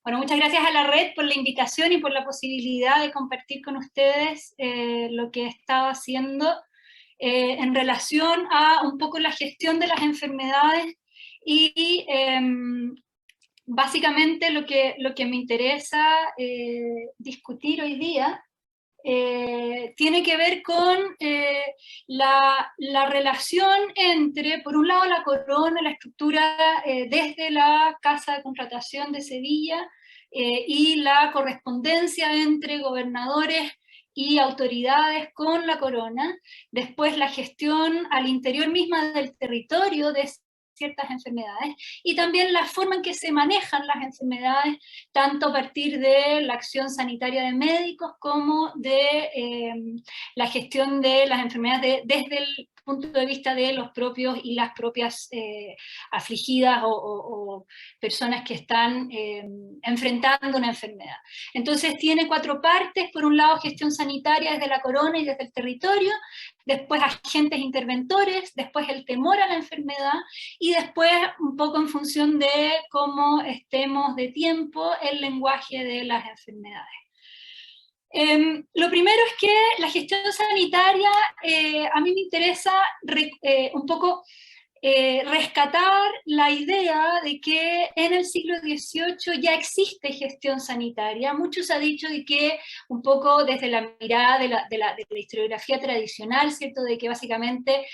Bueno, muchas gracias a la red por la invitación y por la posibilidad de compartir con ustedes lo que he estado haciendo en relación a un poco la gestión de las enfermedades y básicamente lo que me interesa discutir hoy día tiene que ver con la relación entre, por un lado, la corona, la estructura desde la Casa de Contratación de Sevilla y la correspondencia entre gobernadores y autoridades con la corona, después la gestión al interior misma del territorio de ciertas enfermedades, y también la forma en que se manejan las enfermedades, tanto a partir de la acción sanitaria de médicos como de la gestión de las enfermedades desde el punto de vista de los propios y las propias afligidas o personas que están enfrentando una enfermedad. Entonces tiene 4 partes: por un lado gestión sanitaria desde la corona y desde el territorio, después agentes interventores, después el temor a la enfermedad, y después, un poco en función de cómo estemos de tiempo, el lenguaje de las enfermedades. Lo primero es que la gestión sanitaria, a mí me interesa un poco rescatar la idea de que en el siglo XVIII ya existe gestión sanitaria. Mucho se ha dicho de que, un poco desde la mirada de la historiografía tradicional, ¿cierto?, de que básicamente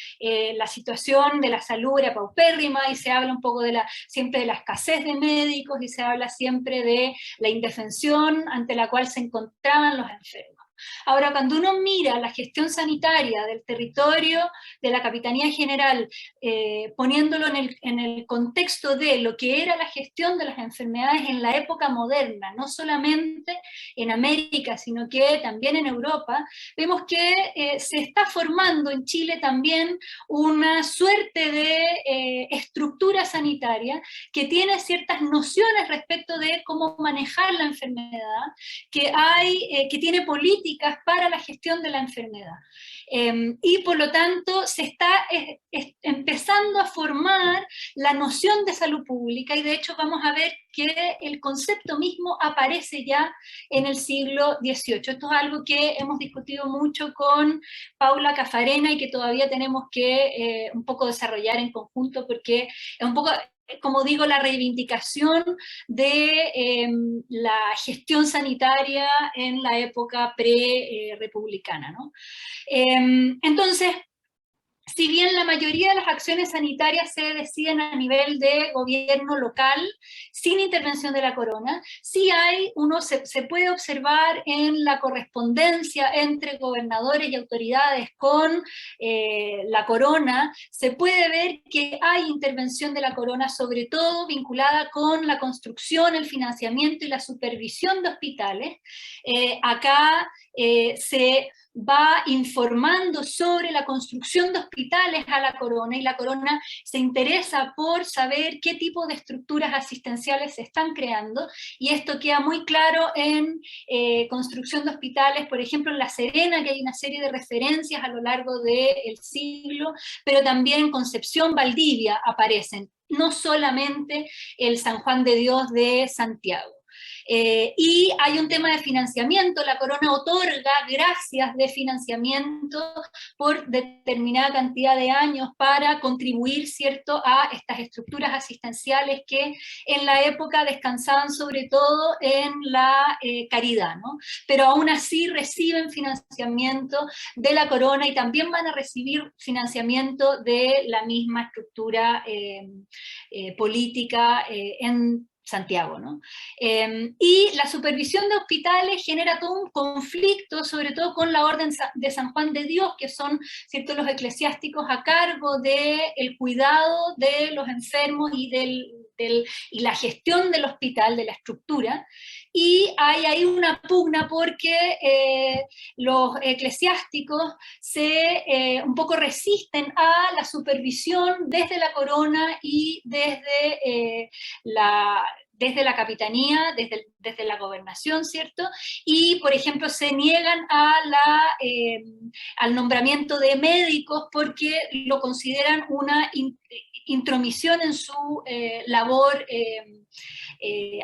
la situación de la salud era paupérrima, y se habla un poco siempre de la escasez de médicos, y se habla siempre de la indefensión ante la cual se encontraban los enfermos. Ahora, cuando uno mira la gestión sanitaria del territorio de la Capitanía General, poniéndolo en el contexto de lo que era la gestión de las enfermedades en la época moderna, no solamente en América, sino que también en Europa, vemos que se está formando en Chile también una suerte de estructura sanitaria que tiene ciertas nociones respecto de cómo manejar la enfermedad, que tiene políticas para la gestión de la enfermedad. Y por lo tanto se está empezando a formar la noción de salud pública, y de hecho vamos a ver que el concepto mismo aparece ya en el siglo XVIII. Esto es algo que hemos discutido mucho con Paula Cafarena y que todavía tenemos que un poco desarrollar en conjunto, porque es un poco, como digo, la reivindicación de la gestión sanitaria en la época pre-republicana, ¿no? Entonces, si bien la mayoría de las acciones sanitarias se deciden a nivel de gobierno local, sin intervención de la corona, sí se puede observar en la correspondencia entre gobernadores y autoridades con la corona, se puede ver que hay intervención de la corona, sobre todo vinculada con la construcción, el financiamiento y la supervisión de hospitales. Acá se va informando sobre la construcción de hospitales a la corona, y la corona se interesa por saber qué tipo de estructuras asistenciales se están creando, y esto queda muy claro en construcción de hospitales, por ejemplo en La Serena, que hay una serie de referencias a lo largo del siglo, pero también en Concepción, Valdivia aparecen, no solamente el San Juan de Dios de Santiago. Y hay un tema de financiamiento, la corona otorga gracias de financiamiento por determinada cantidad de años para contribuir, ¿cierto?, a estas estructuras asistenciales que en la época descansaban sobre todo en la caridad, ¿no? Pero aún así reciben financiamiento de la corona y también van a recibir financiamiento de la misma estructura política en Santiago, ¿no? Y la supervisión de hospitales genera todo un conflicto, sobre todo con la Orden de San Juan de Dios, que son, ¿cierto?, los eclesiásticos a cargo del cuidado de los enfermos y la gestión del hospital, de la estructura, y hay ahí una pugna porque los eclesiásticos un poco resisten a la supervisión desde la corona y desde la capitanía, desde la gobernación, ¿cierto? Y, por ejemplo, se niegan al nombramiento de médicos porque lo consideran una intromisión en su labor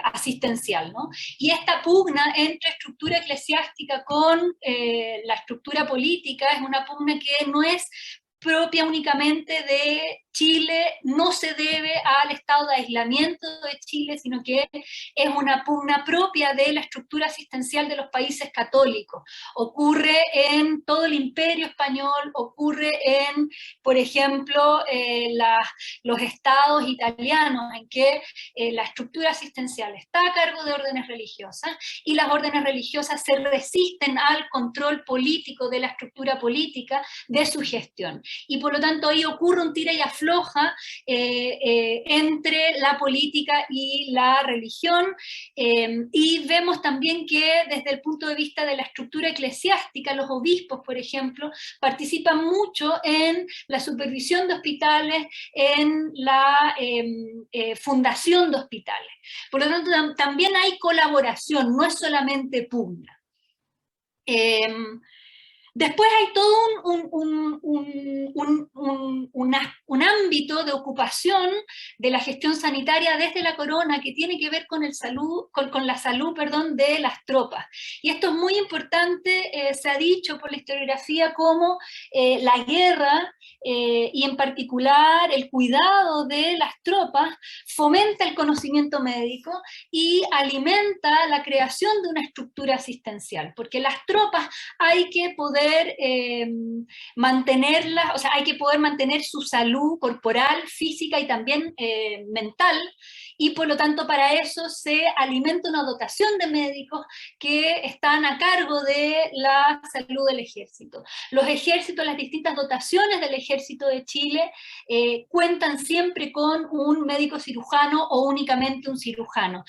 asistencial, ¿no? Y esta pugna entre estructura eclesiástica con la estructura política es una pugna que no es propia únicamente de Chile, no se debe al estado de aislamiento de Chile, sino que es una pugna propia de la estructura asistencial de los países católicos. Ocurre en todo el Imperio Español, ocurre en, por ejemplo, los estados italianos, en que la estructura asistencial está a cargo de órdenes religiosas y las órdenes religiosas se resisten al control político de la estructura política de su gestión. Y por lo tanto ahí ocurre un tira y afloja entre la política y la religión, y vemos también que desde el punto de vista de la estructura eclesiástica, los obispos, por ejemplo, participan mucho en la supervisión de hospitales, en la fundación de hospitales. Por lo tanto, también hay colaboración, no es solamente pugna. Después hay todo un ámbito de ocupación de la gestión sanitaria desde la corona que tiene que ver con la salud, perdón, de las tropas. Y esto es muy importante, se ha dicho por la historiografía, como la guerra y en particular el cuidado de las tropas fomenta el conocimiento médico y alimenta la creación de una estructura asistencial, porque las tropas hay que poder mantenerlas, o sea, hay que poder mantener su salud corporal, física y también mental, y por lo tanto para eso se alimenta una dotación de médicos que están a cargo de la salud del ejército. Los ejércitos, las distintas dotaciones del ejército de Chile cuentan siempre con un médico cirujano o únicamente un cirujano.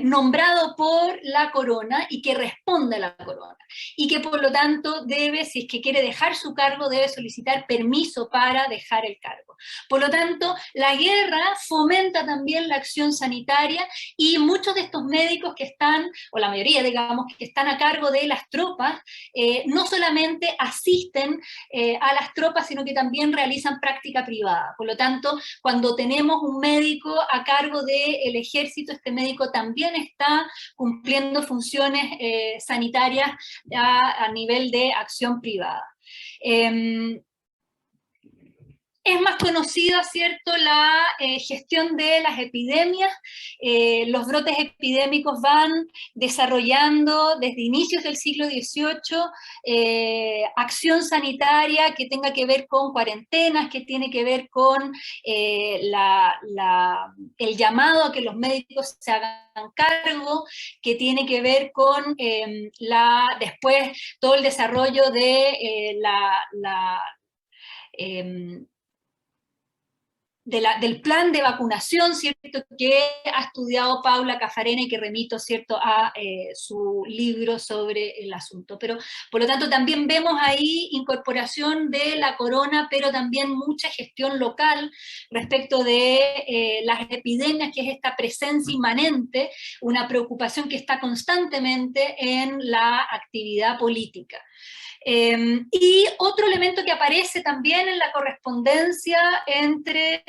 Nombrado por la corona y que responde a la corona, y que por lo tanto debe, si es que quiere dejar su cargo, debe solicitar permiso para dejar el cargo. Por lo tanto, la guerra fomenta también la acción sanitaria y muchos de estos médicos que están, o la mayoría digamos, que están a cargo de las tropas, no solamente asisten a las tropas, sino que también realizan práctica privada. Por lo tanto, cuando tenemos un médico a cargo del ejército, este médico también está cumpliendo funciones sanitarias a nivel de acción privada. Es más conocida, ¿cierto?, la gestión de las epidemias. Los brotes epidémicos van desarrollando desde inicios del siglo XVIII acción sanitaria que tenga que ver con cuarentenas, que tiene que ver con el llamado a que los médicos se hagan cargo, que tiene que ver con después todo el desarrollo de del plan de vacunación, ¿cierto?, que ha estudiado Paula Caffarena y que remito, ¿cierto?, a su libro sobre el asunto. Pero, por lo tanto, también vemos ahí incorporación de la corona, pero también mucha gestión local respecto de las epidemias, que es esta presencia inmanente, una preocupación que está constantemente en la actividad política. Y otro elemento que aparece también en la correspondencia entre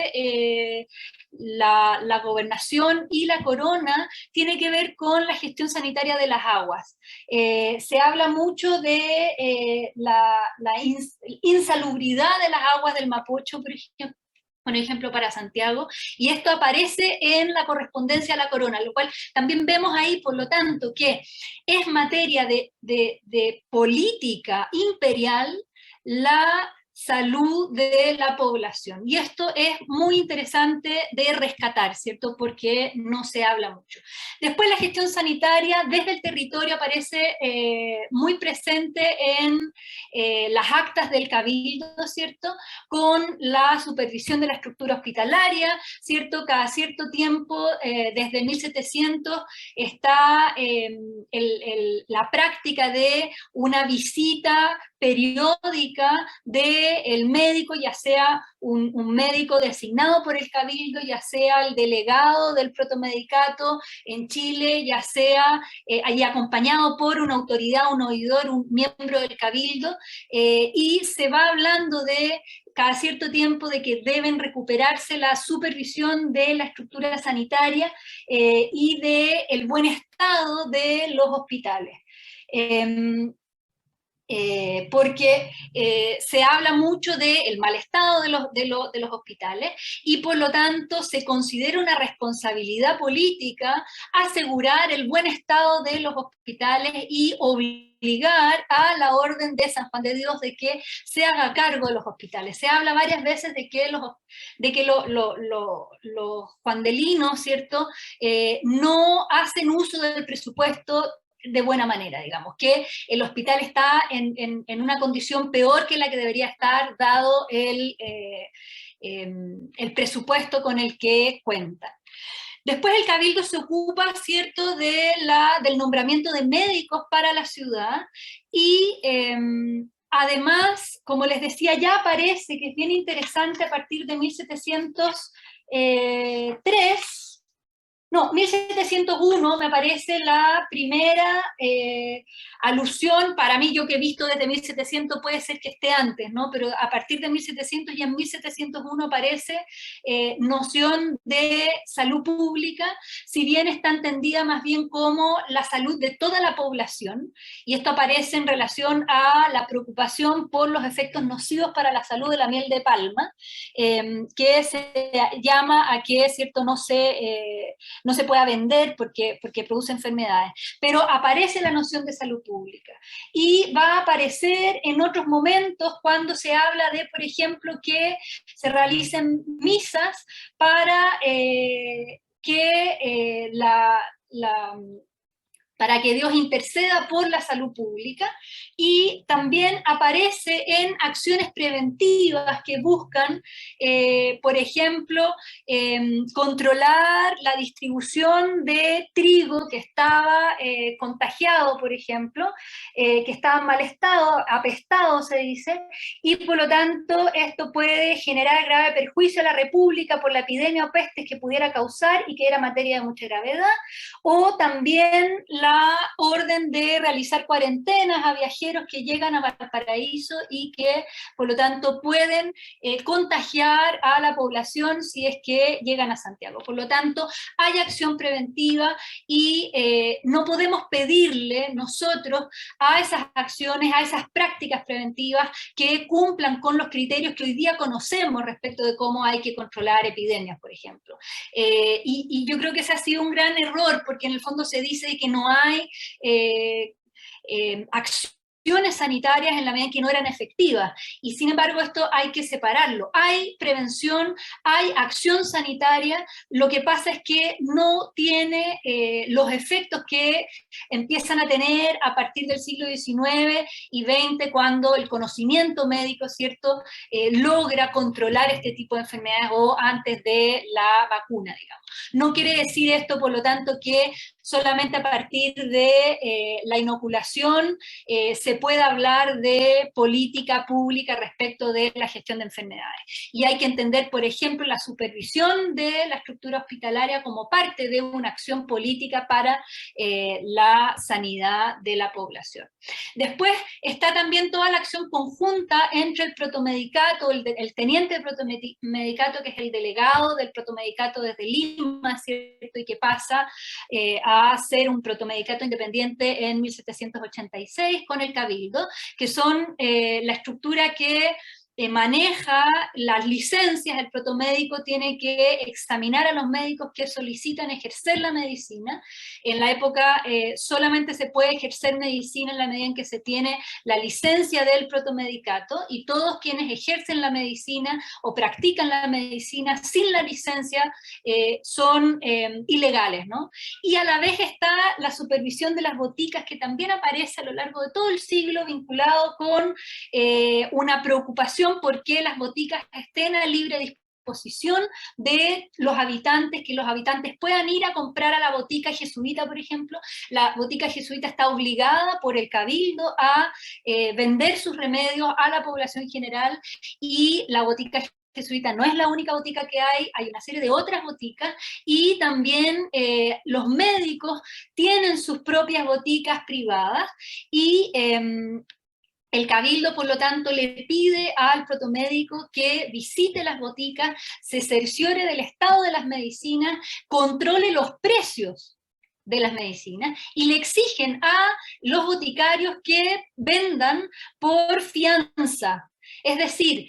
la gobernación y la corona tiene que ver con la gestión sanitaria de las aguas. Se habla mucho de la insalubridad de las aguas del Mapocho, por ejemplo, para Santiago, y esto aparece en la correspondencia a la corona, lo cual también vemos ahí, por lo tanto, que es materia de política imperial la salud de la población. Y esto es muy interesante de rescatar, ¿cierto? Porque no se habla mucho. Después la gestión sanitaria desde el territorio aparece muy presente en las actas del cabildo, ¿cierto? Con la supervisión de la estructura hospitalaria, ¿cierto? Cada cierto tiempo, desde 1700, está la práctica de una visita periódica del médico, ya sea un médico designado por el cabildo, ya sea el delegado del protomedicato en Chile, ya sea ahí acompañado por una autoridad, un oidor, un miembro del cabildo, y se va hablando de cada cierto tiempo de que deben recuperarse la supervisión de la estructura sanitaria y del buen estado de los hospitales. Porque se habla mucho del mal estado de los hospitales y por lo tanto se considera una responsabilidad política asegurar el buen estado de los hospitales y obligar a la Orden de San Juan de Dios de que se haga cargo de los hospitales. Se habla varias veces de que los juandelinos, ¿cierto?, no hacen uso del presupuesto de buena manera, digamos, que el hospital está en una condición peor que la que debería estar, dado el presupuesto con el que cuenta. Después el Cabildo se ocupa, ¿cierto?, del nombramiento de médicos para la ciudad y además, como les decía, ya parece que es bien interesante a partir de 1703, no, 1701 me parece la primera alusión, para mí, yo que he visto desde 1700 puede ser que esté antes, ¿no? Pero a partir de 1700 y en 1701 aparece noción de salud pública, si bien está entendida más bien como la salud de toda la población, y esto aparece en relación a la preocupación por los efectos nocivos para la salud de la miel de palma, que se llama a que, ¿cierto?, no se pueda vender porque produce enfermedades, pero aparece la noción de salud pública. Y va a aparecer en otros momentos cuando se habla de, por ejemplo, que se realicen misas para para que Dios interceda por la salud pública, y también aparece en acciones preventivas que buscan, por ejemplo, controlar la distribución de trigo que estaba contagiado, por ejemplo, que estaba en mal estado, apestado se dice, y por lo tanto esto puede generar grave perjuicio a la República por la epidemia o pestes que pudiera causar y que era materia de mucha gravedad, o también la orden de realizar cuarentenas a viajeros que llegan a Valparaíso y que, por lo tanto, pueden contagiar a la población si es que llegan a Santiago. Por lo tanto, hay acción preventiva y no podemos pedirle nosotros a esas acciones, a esas prácticas preventivas que cumplan con los criterios que hoy día conocemos respecto de cómo hay que controlar epidemias, por ejemplo. Y yo creo que ese ha sido un gran error, porque en el fondo se dice que no hay acciones sanitarias en la medida en que no eran efectivas, y sin embargo esto hay que separarlo. Hay prevención, hay acción sanitaria, lo que pasa es que no tiene los efectos que empiezan a tener a partir del siglo XIX y XX, cuando el conocimiento médico, ¿cierto?, logra controlar este tipo de enfermedades, o antes de la vacuna, digamos. No quiere decir esto, por lo tanto, que solamente a partir de la inoculación se puede hablar de política pública respecto de la gestión de enfermedades. Y hay que entender, por ejemplo, la supervisión de la estructura hospitalaria como parte de una acción política para la sanidad de la población. Después está también toda la acción conjunta entre el protomedicato, el teniente de protomedicato, que es el delegado del protomedicato desde Lima, ¿cierto?, y que pasa a ser un protomedicato independiente en 1786 con el Cabildo, que son la estructura que maneja las licencias, el protomédico tiene que examinar a los médicos que solicitan ejercer la medicina. En la época solamente se puede ejercer medicina en la medida en que se tiene la licencia del protomedicato, y todos quienes ejercen la medicina o practican la medicina sin la licencia son ilegales, ¿no? Y a la vez está la supervisión de las boticas, que también aparece a lo largo de todo el siglo vinculado con una preocupación por que las boticas estén a libre disposición de los habitantes, que los habitantes puedan ir a comprar a la botica jesuita, por ejemplo. La botica jesuita está obligada por el cabildo a vender sus remedios a la población general, y la botica jesuita no es la única botica que hay una serie de otras boticas, y también los médicos tienen sus propias boticas privadas, y el cabildo, por lo tanto, le pide al protomédico que visite las boticas, se cerciore del estado de las medicinas, controle los precios de las medicinas, y le exigen a los boticarios que vendan por fianza. Es decir,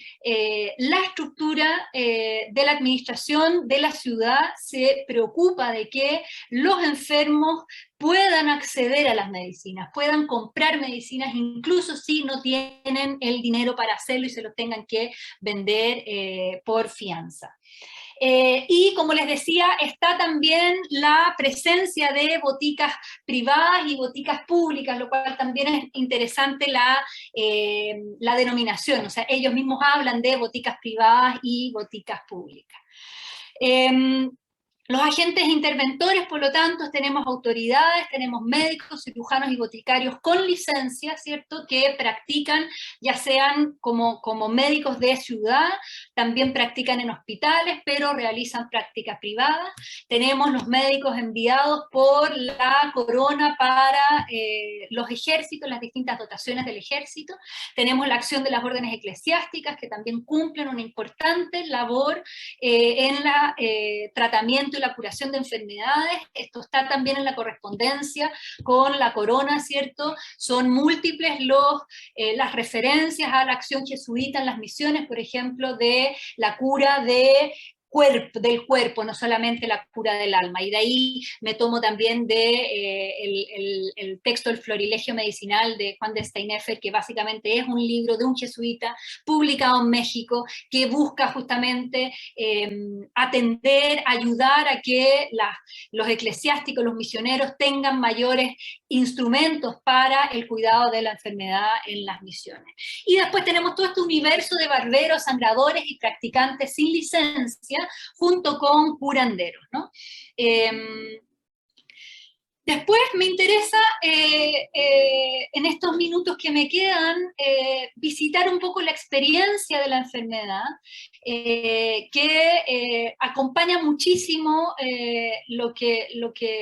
la estructura de la administración de la ciudad se preocupa de que los enfermos puedan acceder a las medicinas, puedan comprar medicinas, incluso si no tienen el dinero para hacerlo y se los tengan que vender por fianza. Y como les decía, está también la presencia de boticas privadas y boticas públicas, lo cual también es interesante la denominación. O sea, ellos mismos hablan de boticas privadas y boticas públicas. Los agentes interventores, por lo tanto, tenemos autoridades, tenemos médicos, cirujanos y boticarios con licencia, ¿cierto?, que practican, ya sean como médicos de ciudad, también practican en hospitales, pero realizan prácticas privadas. Tenemos los médicos enviados por la corona para los ejércitos, las distintas dotaciones del ejército. Tenemos la acción de las órdenes eclesiásticas, que también cumplen una importante labor en el tratamiento y la curación de enfermedades. Esto está también en la correspondencia con la corona, ¿cierto? Son múltiples las referencias a la acción jesuita en las misiones, por ejemplo, de la cura del cuerpo, no solamente la cura del alma. Y de ahí me tomo también el texto El Florilegio Medicinal de Juan de Steineffer, que básicamente es un libro de un jesuita publicado en México, que busca justamente atender, ayudar a que los eclesiásticos, los misioneros tengan mayores instrumentos para el cuidado de la enfermedad en las misiones. Y después tenemos todo este universo de barberos, sangradores y practicantes sin licencia, junto con curanderos, ¿no? Después me interesa, en estos minutos que me quedan, visitar un poco la experiencia de la enfermedad, que acompaña muchísimo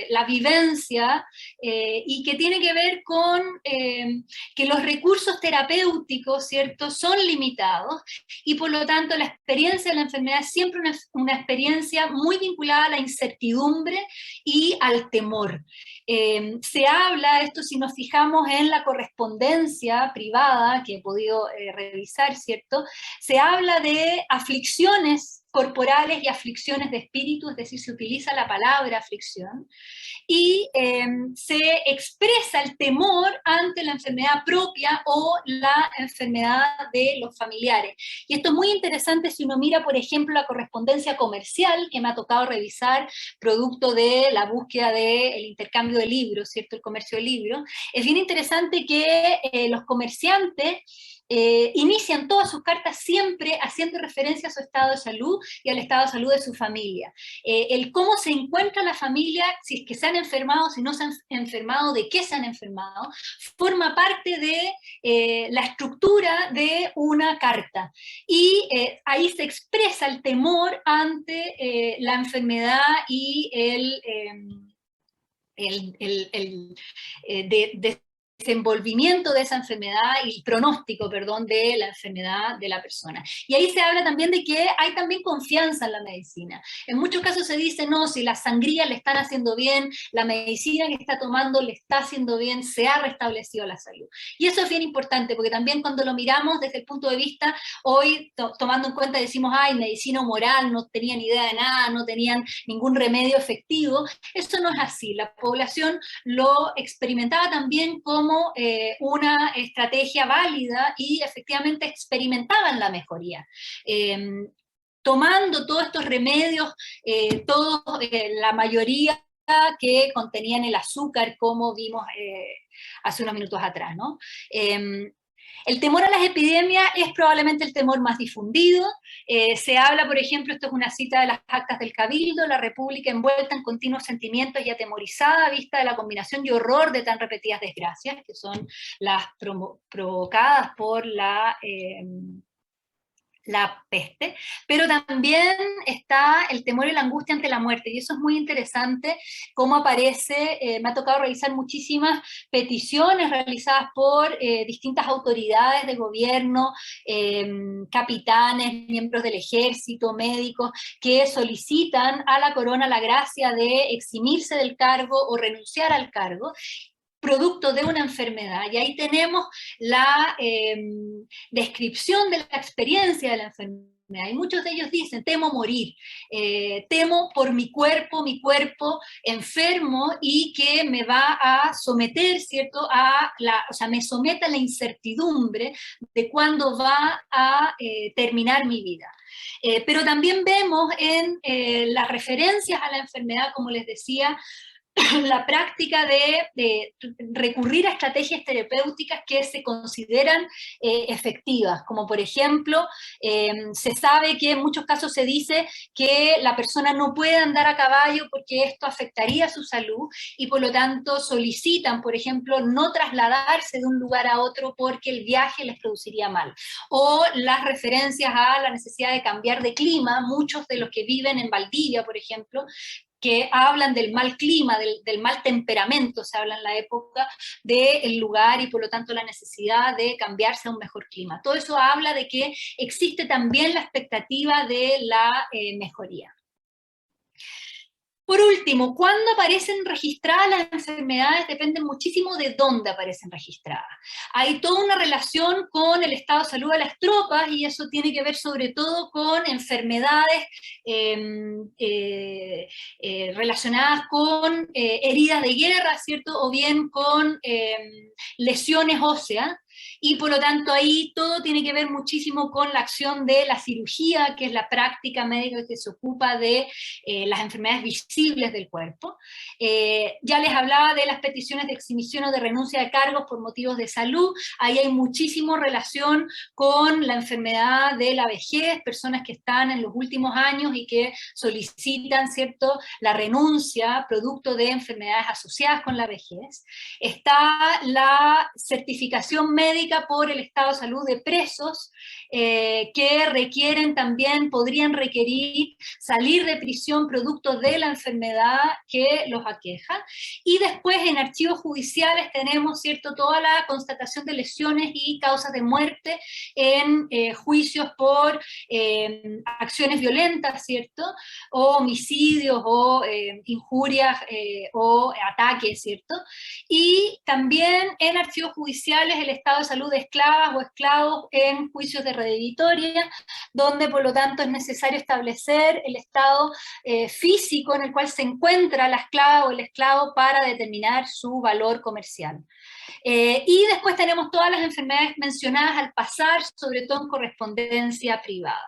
la vivencia, y que tiene que ver con que los recursos terapéuticos, ¿cierto?, son limitados, y por lo tanto la experiencia de la enfermedad es siempre una experiencia muy vinculada a la incertidumbre y al temor. Se habla, esto si nos fijamos en la correspondencia privada que he podido revisar, ¿cierto? Se habla de aflicciones corporales y aflicciones de espíritu, es decir, se utiliza la palabra aflicción, y se expresa el temor ante la enfermedad propia o la enfermedad de los familiares. Y esto es muy interesante si uno mira, por ejemplo, la correspondencia comercial que me ha tocado revisar, producto de la búsqueda del intercambio de libros, ¿cierto?, el comercio de libros. Es bien interesante que los comerciantes inician todas sus cartas siempre haciendo referencia a su estado de salud y al estado de salud de su familia. El cómo se encuentra la familia, si es que se han enfermado, si no se han enfermado, de qué se han enfermado, forma parte de la estructura de una carta. Y ahí se expresa el temor ante la enfermedad y de desenvolvimiento de esa enfermedad y el pronóstico, perdón, de la enfermedad de la persona. Y ahí se habla también de que hay también confianza en la medicina. En muchos casos se dice, no, si las sangrías le están haciendo bien, la medicina que está tomando le está haciendo bien, se ha restablecido la salud. Y eso es bien importante, porque también cuando lo miramos desde el punto de vista, hoy tomando en cuenta decimos, ay, medicina moral, no tenían idea de nada, no tenían ningún remedio efectivo. Eso no es así. La población lo experimentaba también como una estrategia válida y efectivamente experimentaban la mejoría. Tomando todos estos remedios, la mayoría que contenían el azúcar, como vimos hace unos minutos atrás, ¿no? El temor a las epidemias es probablemente el temor más difundido. Se habla, por ejemplo, esto es una cita de las actas del Cabildo, la República envuelta en continuos sentimientos y atemorizada a vista de la combinación y horror de tan repetidas desgracias, que son las provocadas por la peste, pero también está el temor y la angustia ante la muerte, y eso es muy interesante, cómo aparece, me ha tocado revisar muchísimas peticiones realizadas por distintas autoridades de gobierno, capitanes, miembros del ejército, médicos, que solicitan a la corona la gracia de eximirse del cargo o renunciar al cargo, producto de una enfermedad. Y ahí tenemos la descripción de la experiencia de la enfermedad. Y muchos de ellos dicen, temo morir, temo por mi cuerpo enfermo y que me va a someter, ¿cierto? O sea, me somete a la incertidumbre de cuándo va a terminar mi vida. Pero también vemos en las referencias a la enfermedad, como les decía, la práctica de recurrir a estrategias terapéuticas que se consideran efectivas, como por ejemplo, se sabe que en muchos casos se dice que la persona no puede andar a caballo porque esto afectaría su salud y por lo tanto solicitan, por ejemplo, no trasladarse de un lugar a otro porque el viaje les produciría mal. O las referencias a la necesidad de cambiar de clima, muchos de los que viven en Valdivia, por ejemplo, que hablan del mal clima, del mal temperamento, se habla en la época del lugar y por lo tanto la necesidad de cambiarse a un mejor clima. Todo eso habla de que existe también la expectativa de la mejoría. Por último, ¿cuándo aparecen registradas las enfermedades? Depende muchísimo de dónde aparecen registradas. Hay toda una relación con el estado de salud de las tropas y eso tiene que ver sobre todo con enfermedades relacionadas con heridas de guerra, ¿cierto? O bien con lesiones óseas. Y por lo tanto ahí todo tiene que ver muchísimo con la acción de la cirugía, que es la práctica médica que se ocupa de las enfermedades visibles del cuerpo. Ya les hablaba de las peticiones de exhibición o de renuncia de cargos por motivos de salud. Ahí hay muchísimo relación con la enfermedad de la vejez, personas que están en los últimos años y que solicitan, ¿cierto?, la renuncia producto de enfermedades asociadas con la vejez. Está la certificación médica por el estado de salud de presos, que requieren también, podrían requerir salir de prisión producto de la enfermedad que los aqueja. Y después en archivos judiciales tenemos, ¿cierto?, toda la constatación de lesiones y causas de muerte en juicios por acciones violentas, ¿cierto?, o homicidios o injurias o ataques, ¿cierto? Y también en archivos judiciales el estado de salud de esclavas o esclavos en juicios de redevitoria, donde por lo tanto es necesario establecer el estado físico en el cual se encuentra la esclava o el esclavo para determinar su valor comercial. Y después tenemos todas las enfermedades mencionadas al pasar, sobre todo en correspondencia privada.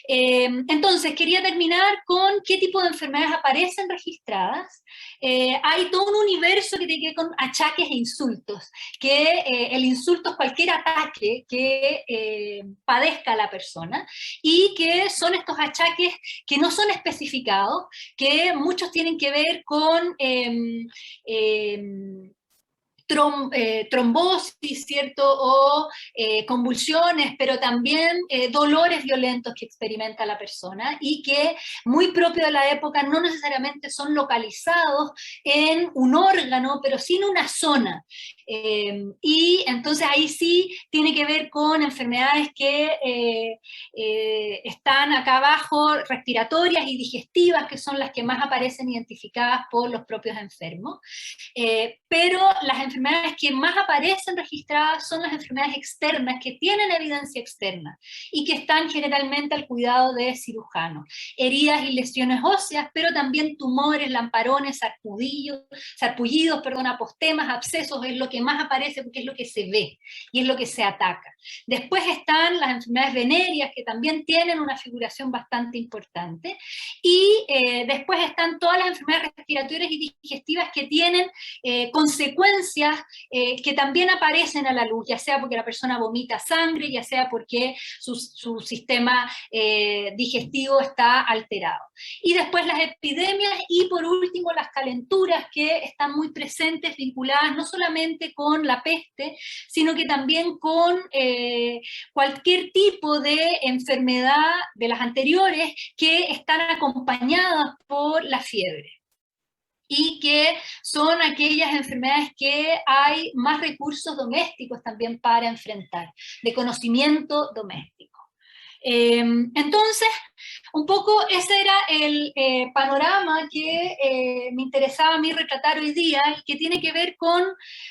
Entonces, quería terminar con qué tipo de enfermedades aparecen registradas. Hay todo un universo que tiene que ver con achaques e insultos, que el insulto es cualquier ataque que padezca la persona, y que son estos achaques que no son especificados, que muchos tienen que ver con trombosis, ¿cierto? O convulsiones, pero también dolores violentos que experimenta la persona y que, muy propio de la época, no necesariamente son localizados en un órgano, pero sí en una zona. Y entonces ahí sí tiene que ver con enfermedades que están acá abajo, respiratorias y digestivas, que son las que más aparecen identificadas por los propios enfermos. Pero las enfermedades que más aparecen registradas son las enfermedades externas, que tienen evidencia externa y que están generalmente al cuidado de cirujanos. Heridas y lesiones óseas, pero también tumores, lamparones, sarpullidos, apostemas, abscesos, es lo que más aparece porque es lo que se ve y es lo que se ataca. Después están las enfermedades venéreas, que también tienen una figuración bastante importante, y después están todas las enfermedades respiratorias y digestivas que tienen consecuencias que también aparecen a la luz, ya sea porque la persona vomita sangre, ya sea porque su sistema digestivo está alterado. Y después las epidemias y por último las calenturas, que están muy presentes, vinculadas no solamente con la peste, sino que también con cualquier tipo de enfermedad de las anteriores que están acompañadas por la fiebre, y que son aquellas enfermedades que hay más recursos domésticos también para enfrentar, de conocimiento doméstico. Entonces, un poco ese era el panorama que me interesaba a mí retratar hoy día, que tiene que ver con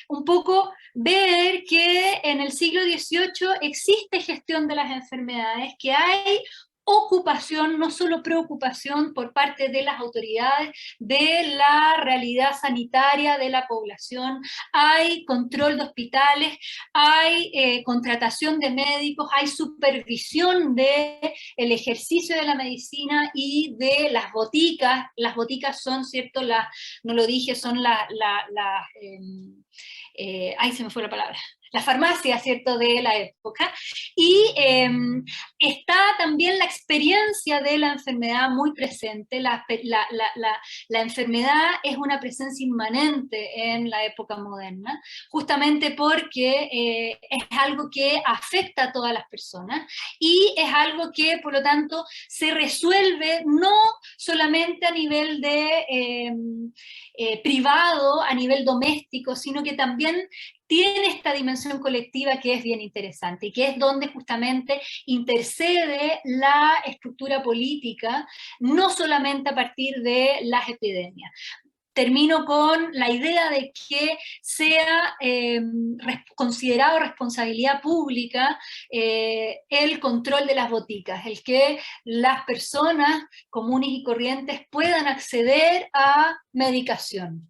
un poco ver que en el siglo XVIII existe gestión de las enfermedades, que hay ocupación, no solo preocupación por parte de las autoridades de la realidad sanitaria de la población, hay control de hospitales, hay contratación de médicos, hay supervisión del ejercicio de la medicina y de las boticas. Las boticas son, ¿cierto? No lo dije, son ahí se me fue la palabra, la farmacia, ¿cierto?, de la época, y está también la experiencia de la enfermedad muy presente. La enfermedad es una presencia inmanente en la época moderna, justamente porque es algo que afecta a todas las personas y es algo que, por lo tanto, se resuelve no solamente a nivel de privado, a nivel doméstico, sino que también tiene esta dimensión colectiva que es bien interesante y que es donde justamente intercede la estructura política, no solamente a partir de las epidemias. Termino con la idea de que sea considerado responsabilidad pública el control de las boticas, el que las personas comunes y corrientes puedan acceder a medicación.